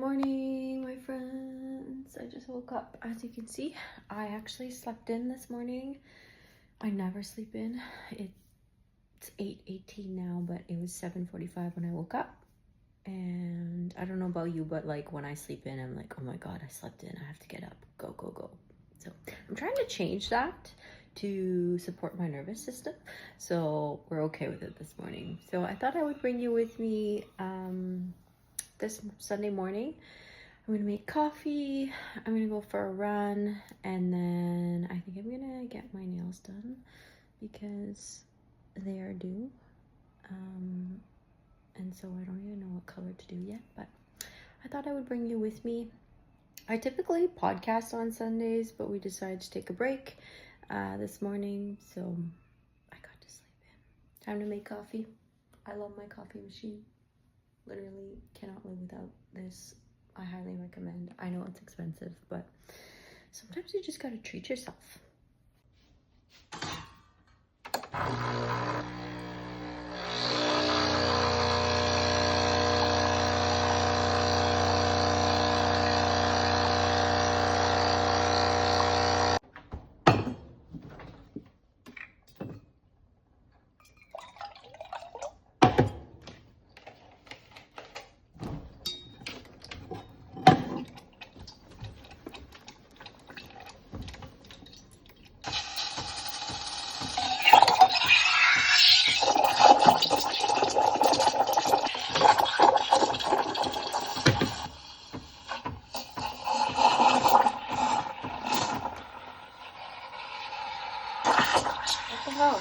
morning, my friends. I just woke up. As you can see, I actually slept in this morning. I never sleep in. It's 8:18 now, but it was 7:45 when I woke up. And I don't know about you, but like when I sleep in, I'm like, oh my God, I slept in. I have to get up, go, go, go. So I'm trying to change that to support my nervous system. So we're okay with it this morning. So I thought I would bring you with me this Sunday morning. I'm gonna make coffee, I'm gonna go for a run, and then I think I'm gonna get my nails done because they are due. And so I don't even know what color to do yet, but I thought I would bring you with me. I typically podcast on Sundays, but we decided to take a break this morning, so I got to sleep in. Time to make coffee. I love my coffee machine. Literally cannot live without this. I highly recommend. I know it's expensive, but sometimes you just gotta treat yourself. What the hell?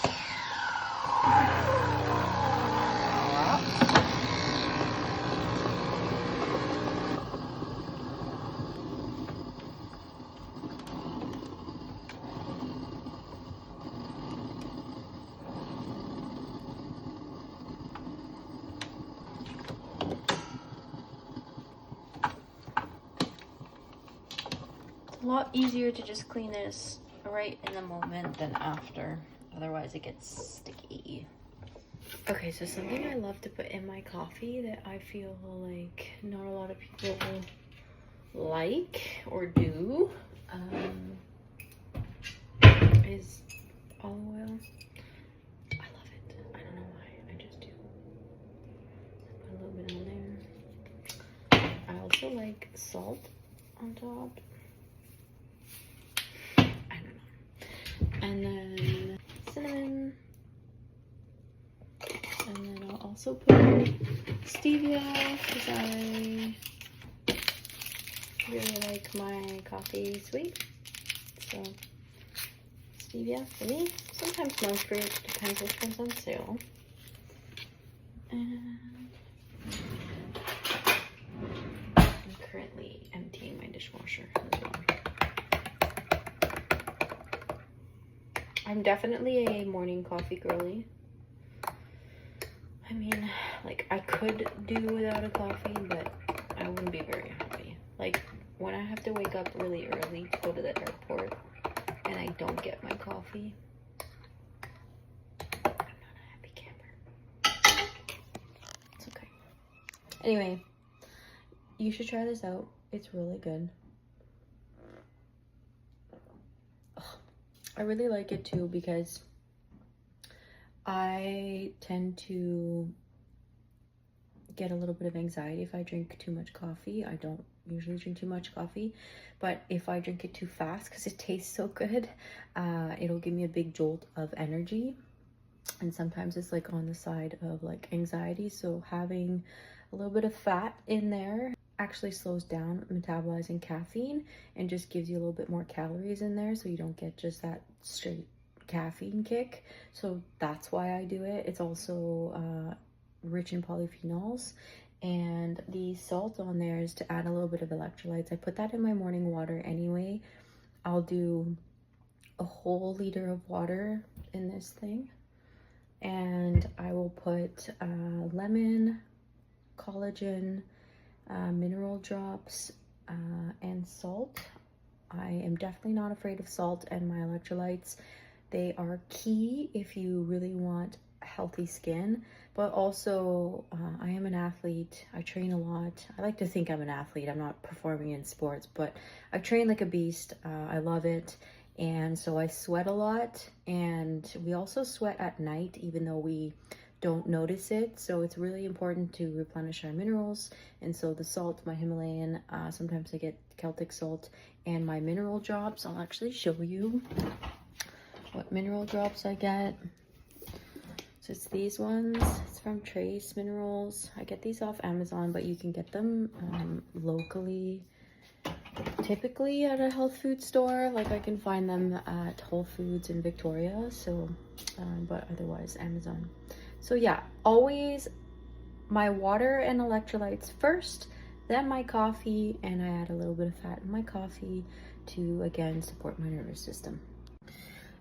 A lot easier to just clean this right in the moment than after. Otherwise it gets sticky. Okay, so something I love to put in my coffee that I feel like not a lot of people like or do is olive oil. I love it. I don't know why. I just do. Put a little bit on there. I also like salt on top. I don't know. And then cinnamon. And then I'll also put stevia because I really like my coffee sweet. So stevia for me. Sometimes most fruit, depends which one's on sale. And I'm currently emptying my dishwasher as well. I'm definitely a morning coffee girly. I mean, like, I could do without a coffee, but I wouldn't be very happy. Like, when I have to wake up really early to go to the airport and I don't get my coffee, I'm not a happy camper. It's okay. Anyway, you should try this out. It's really good. Ugh. I really like it too because I tend to get a little bit of anxiety if I drink too much coffee. I don't usually drink too much coffee, but if I drink it too fast because it tastes so good, it'll give me a big jolt of energy. And sometimes it's like on the side of like anxiety. So having a little bit of fat in there actually slows down metabolizing caffeine and just gives you a little bit more calories in there, so you don't get just that straight caffeine kick. So that's why I do it. It's also rich in polyphenols, and the salt on there is to add a little bit of electrolytes. I put that in my morning water anyway. I'll do a whole liter of water in this thing, and I will put lemon, collagen, mineral drops, and salt. I am definitely not afraid of salt and my electrolytes. They are key if you really want healthy skin, but also I am an athlete. I train a lot. I like to think I'm an athlete. I'm not performing in sports, but I train like a beast. I love it. And so I sweat a lot, and we also sweat at night, even though we don't notice it. So it's really important to replenish our minerals. And so the salt, my Himalayan, sometimes I get Celtic salt, and my mineral drops. I'll actually show you what mineral drops I get. So it's these ones. It's from Trace Minerals. I get these off Amazon, but you can get them locally, typically at a health food store. Like I can find them at Whole Foods in Victoria. So, but otherwise Amazon. So yeah, always my water and electrolytes first, then my coffee, and I add a little bit of fat in my coffee to, again, support my nervous system.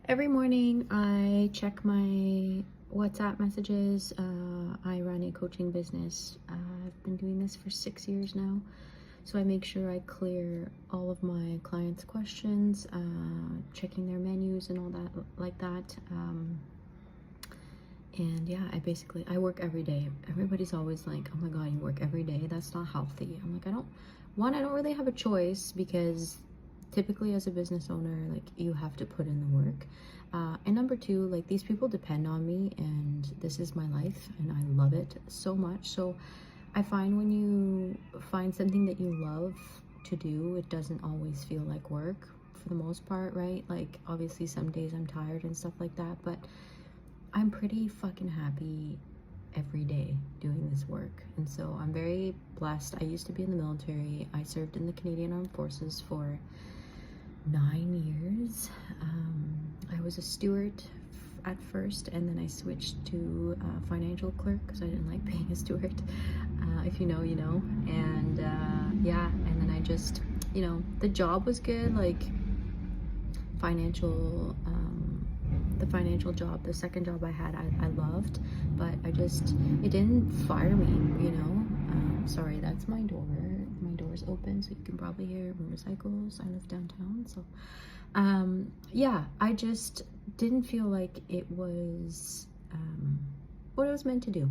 Every morning I check my WhatsApp messages. I run a coaching business. I've been doing this for 6 years now. So I make sure I clear all of my clients' questions, checking their menus and all that like that. And yeah, I work every day. Everybody's always like, oh my God, you work every day? That's not healthy. I'm like, I don't really have a choice, because typically as a business owner, like you have to put in the work. And number two, like these people depend on me, and this is my life and I love it so much. So I find when you find something that you love to do, it doesn't always feel like work for the most part, right? Like obviously some days I'm tired and stuff like that, but I'm pretty fucking happy every day doing this work. And so I'm very blessed. I used to be in the military. I served in the Canadian Armed Forces for 9 years. I was a steward at first, and then I switched to financial clerk because I didn't like being a steward. If you know, you know. And yeah, and then I just, the job was good, like financial, the financial job, the second job I had, I loved, but it didn't fire me, sorry, that's my door. My door's open, so you can probably hear motorcycles. I live downtown, so yeah, I just didn't feel like it was what I was meant to do,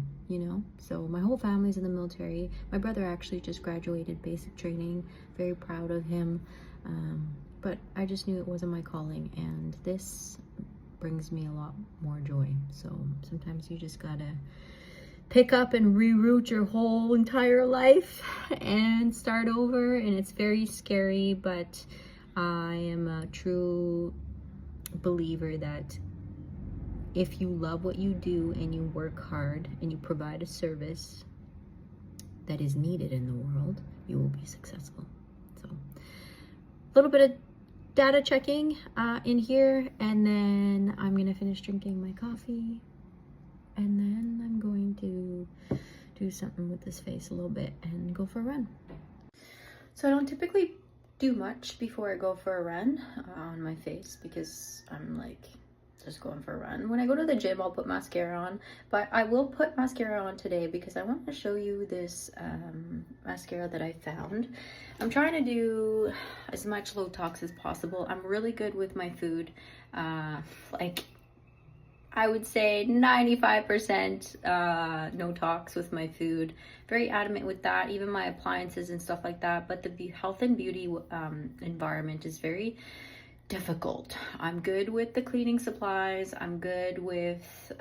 So my whole family's in the military. My brother actually just graduated basic training, very proud of him, but I just knew it wasn't my calling, and this brings me a lot more joy. So sometimes you just gotta pick up and reroute your whole entire life and start over, and it's very scary, but I am a true believer that if you love what you do and you work hard and you provide a service that is needed in the world, you will be successful. So a little bit of data checking in here, and then I'm gonna finish drinking my coffee, and then I'm going to do something with this face a little bit and go for a run. So I don't typically do much before I go for a run on my face, because I'm like just going for a run. When I go to the gym, I'll put mascara on, but I will put mascara on today because I want to show you this mascara that I found. I'm trying to do as much low-tox as possible. I'm really good with my food. Like I would say 95% no tox with my food. Very adamant with that, even my appliances and stuff like that. But the health and beauty environment is very difficult. I'm good with the cleaning supplies. I'm good with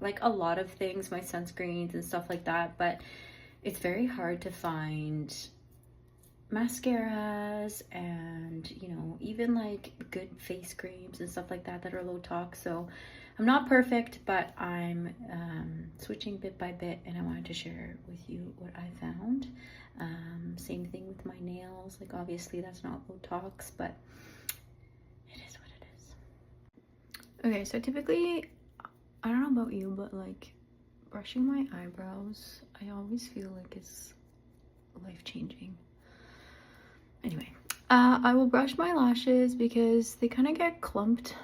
like a lot of things, my sunscreens and stuff like that. But it's very hard to find mascaras and, even like good face creams and stuff like that that are low tox. So I'm not perfect, but I'm switching bit by bit, and I wanted to share with you what I found. Same thing with my nails. Like obviously that's not low tox, but it is what it is. Okay, so typically, I don't know about you, but like brushing my eyebrows, I always feel like it's life-changing. Anyway, I will brush my lashes because they kind of get clumped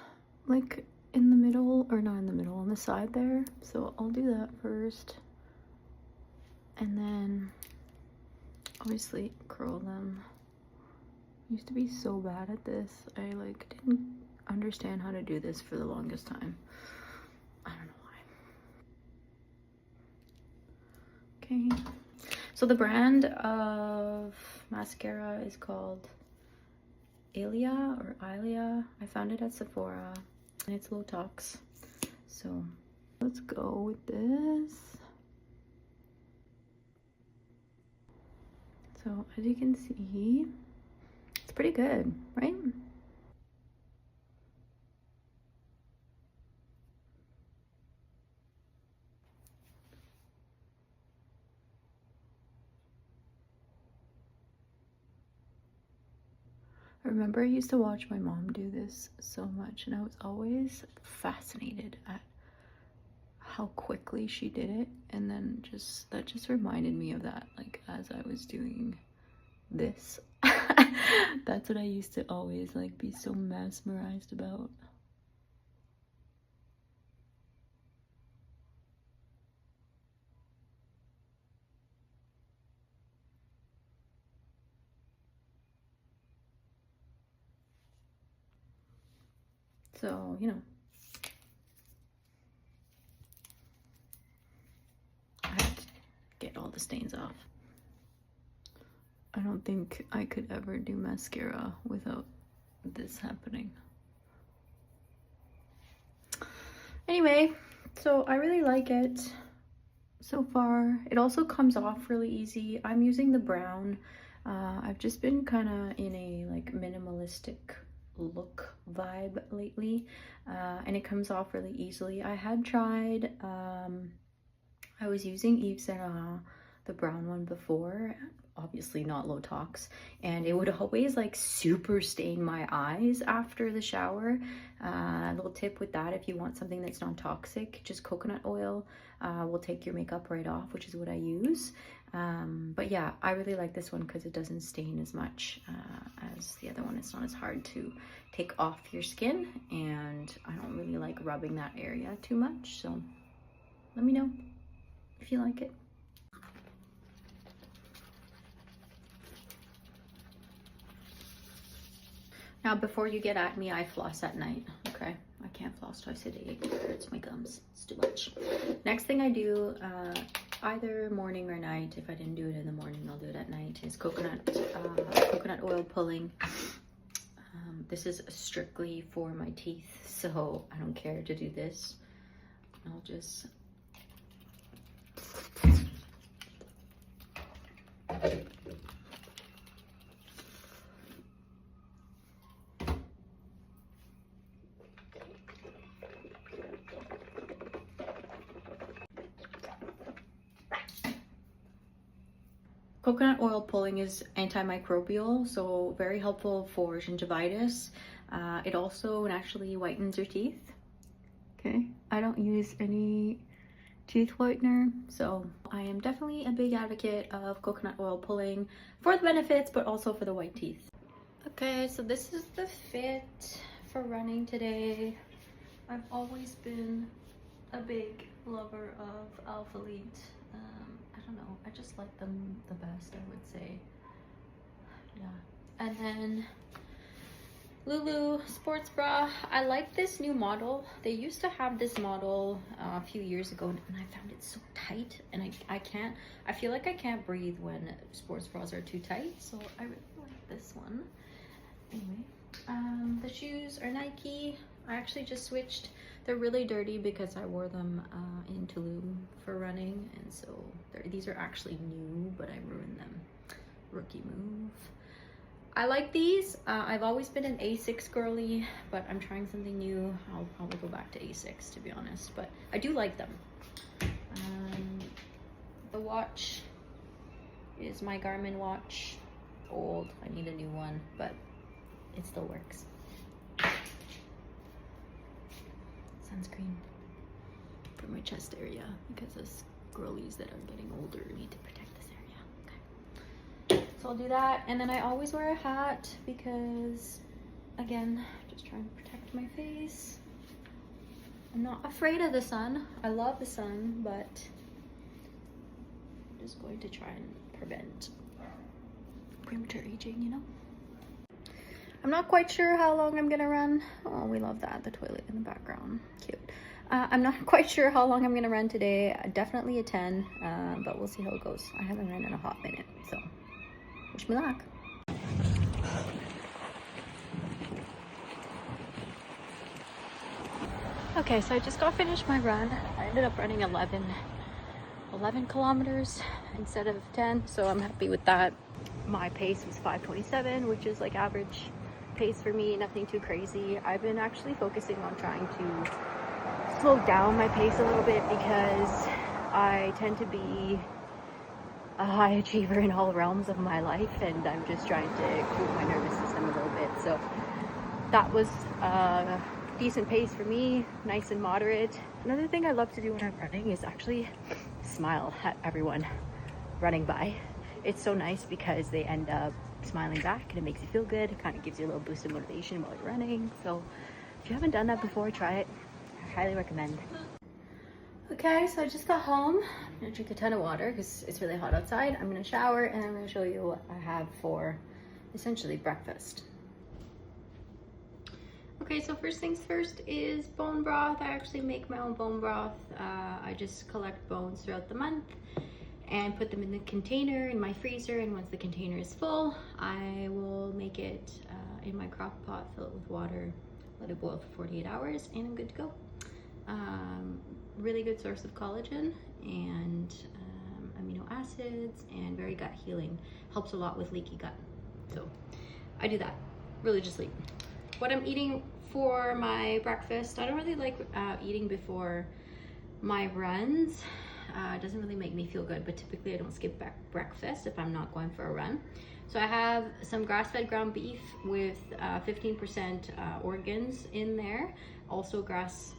like in the middle, or not in the middle, on the side there. So I'll do that first, and then obviously curl them. I used to be so bad at this. I like didn't understand how to do this for the longest time. I don't know Okay. So the brand of mascara is called Ilia or Ilia. I found it at Sephora and it's low-tox. So let's go with this. So as you can see, it's pretty good, right? I remember I used to watch my mom do this so much, and I was always fascinated at how quickly she did it. And then that just reminded me of that, like as I was doing this. That's what I used to always like be so mesmerized about. So, you know, I had to get all the stains off. I don't think I could ever do mascara without this happening. Anyway, so I really like it so far. It also comes off really easy. I'm using the brown. I've just been kind of in a like minimalistic look vibe lately, and it comes off really easily. I had tried, I was using Yves Saint Laurent, the brown one before, obviously not low-tox, and it would always like super stain my eyes after the shower. A little tip with that, if you want something that's non-toxic, just coconut oil will take your makeup right off, which is what I use. But yeah, I really like this one because it doesn't stain as much as the other one. It's not as hard to take off your skin, and I don't really like rubbing that area too much. So let me know if you like it. Now, before you get at me, I floss at night, okay? I can't floss twice a day. It hurts my gums. It's too much. Next thing I do, either morning or night, if I didn't do it in the morning, I'll do it at night, is coconut oil pulling. This is strictly for my teeth, so I don't care to do this. I'll just... Coconut oil pulling is antimicrobial, so very helpful for gingivitis. It also naturally whitens your teeth. Okay, I don't use any teeth whitener, so I am definitely a big advocate of coconut oil pulling for the benefits, but also for the white teeth. Okay, so this is the fit for running today. I've always been a big lover of Alpha Elite. I don't know, I just like them the best, I would say. Yeah. And then Lulu sports bra. I like this new model. They used to have this model a few years ago, and I found it so tight, and I feel like I can't breathe when sports bras are too tight, so I really like this one. Anyway, the shoes are Nike. I actually just switched. They're really dirty because I wore them in Tulum for running, and so these are actually new, but I ruined them. Rookie move. I like these. I've always been an A6 girly, but I'm trying something new. I'll probably go back to A6, to be honest, but I do like them. The watch is my Garmin watch. Old. I need a new one, but it still works. Sunscreen for my chest area, because as girlies that are getting older need to protect this area. Okay, so I'll do that, and then I always wear a hat because, again, just trying to protect my face. I'm not afraid of the sun. I love the sun, but I'm just going to try and prevent premature aging, you know? I'm not quite sure how long I'm gonna run. Oh, we love that, the toilet in the background, cute. I'm not quite sure how long I'm gonna run today. Definitely a 10, but we'll see how it goes. I haven't run in a hot minute, so wish me luck. Okay, so I just got finished my run. I ended up running 11 kilometers instead of 10, so I'm happy with that. My pace was 5:27, which is like average pace for me, nothing too crazy. I've been actually focusing on trying to slow down my pace a little bit because I tend to be a high achiever in all realms of my life, and I'm just trying to cool my nervous system a little bit. So that was a decent pace for me, nice and moderate. Another thing I love to do when I'm running is actually smile at everyone running by. It's so nice because they end up smiling back and it makes you feel good. It kind of gives you a little boost of motivation while you're running. So if you haven't done that before, try it. I highly recommend. Okay, so I just got home. I'm gonna drink a ton of water because it's really hot outside. I'm gonna shower and I'm gonna show you what I have for essentially breakfast. Okay, so first things first is bone broth. I actually make my own bone broth. I just collect bones throughout the month and put them in the container in my freezer, and once the container is full, I will make it in my crock pot, fill it with water, let it boil for 48 hours, and I'm good to go. Really good source of collagen and amino acids, and very gut healing. Helps a lot with leaky gut. So I do that religiously. What I'm eating for my breakfast, I don't really like eating before my runs. It doesn't really make me feel good, but typically I don't skip breakfast if I'm not going for a run. So I have some grass-fed ground beef with 15% organs in there, also grass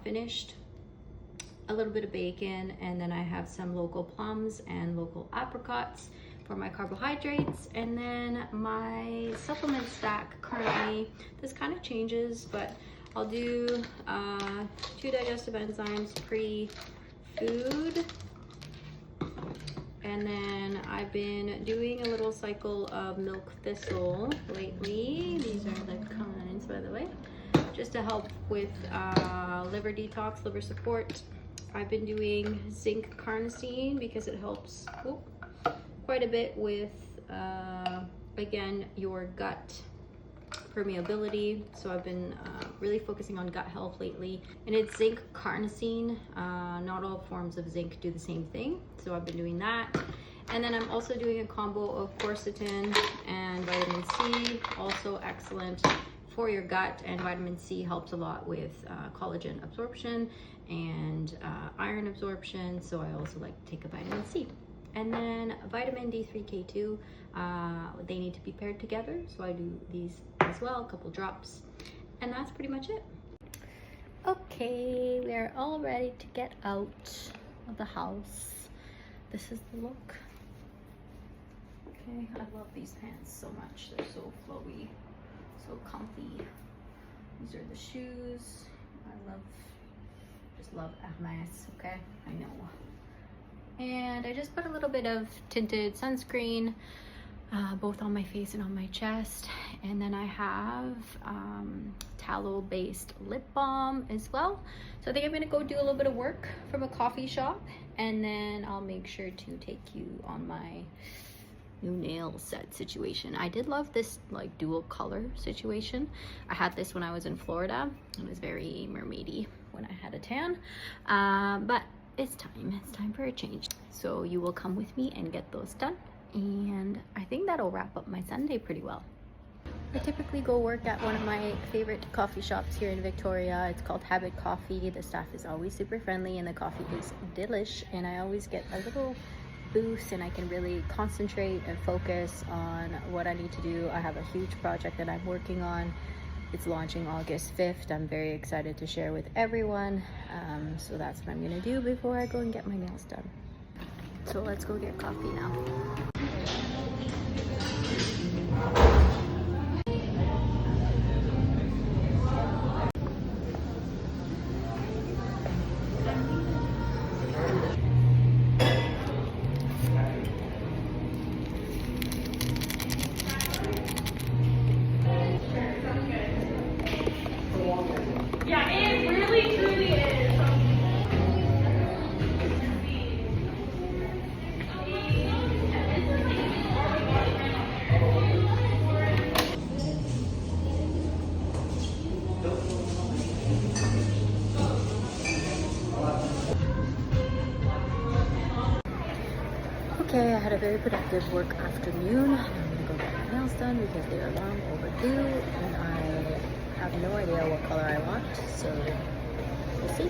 finished, a little bit of bacon, and then I have some local plums and local apricots for my carbohydrates. And then my supplement stack currently, this kind of changes, but I'll do 2 digestive enzymes pre-food, and then I've been doing a little cycle of milk thistle lately. These are the kinds, by the way, just to help with liver detox, liver support. I've been doing zinc carnosine because it helps quite a bit with, again, your gut permeability. So I've been really focusing on gut health lately, and it's zinc carnosine. Not all forms of zinc do the same thing, so I've been doing that. And then I'm also doing a combo of quercetin and vitamin C, also excellent for your gut, and vitamin C helps a lot with collagen absorption and iron absorption, so I also like to take a vitamin C. And then vitamin D3, K2, they need to be paired together, so I do these as well, a couple drops, and that's pretty much it. Okay, we're all ready to get out of the house. This is the look. Okay, I love these pants so much. They're so flowy, so comfy. These are the shoes. I just love Hermes, okay? I know. And I just put a little bit of tinted sunscreen, both on my face and on my chest. And then I have tallow-based lip balm as well. So I think I'm gonna go do a little bit of work from a coffee shop, and then I'll make sure to take you on my new nail set situation. I did love this like dual color situation. I had this when I was in Florida. It was very mermaidy when I had a tan, but it's time for a change. So you will come with me and get those done, and I think that'll wrap up my Sunday pretty well. I typically go work at one of my favorite coffee shops here in Victoria. It's called Habit Coffee. The staff is always super friendly and the coffee is delish, and I always get a little boost and I can really concentrate and focus on what I need to do. I have a huge project that I'm working on. It's launching August 5th. I'm very excited to share with everyone. So that's what I'm gonna do before I go and get my nails done. So let's go get coffee now. Yeah, it really truly is. Okay, I had a very productive work afternoon. I'm gonna go get my nails done because they are long overdue and I have no idea what color I want, so we'll see.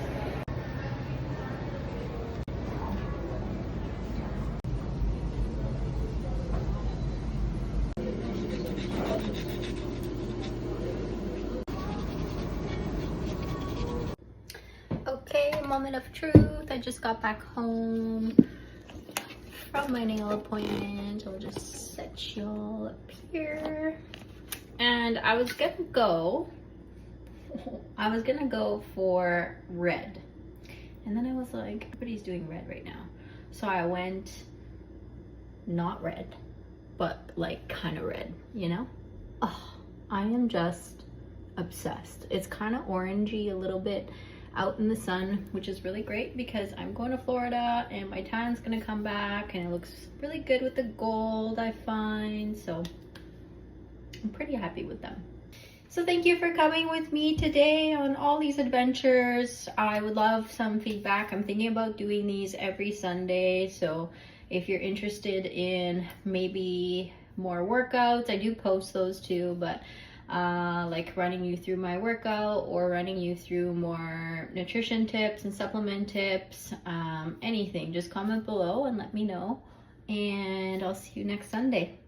Okay, moment of truth. I just got back home from my nail appointment. I'll just set y'all up here. And I was gonna go for red. And then I was like, everybody's doing red right now. So I went not red, but like kind of red, you know? Oh, I am just obsessed. It's kind of orangey a little bit out in the sun, which is really great because I'm going to Florida and my tan's gonna come back and it looks really good with the gold, I find. So I'm pretty happy with them. So thank you for coming with me today on all these adventures. I would love some feedback. I'm thinking about doing these every Sunday. So if you're interested in maybe more workouts, I do post those too, but like running you through my workout or running you through more nutrition tips and supplement tips, anything, just comment below and let me know. And I'll see you next Sunday.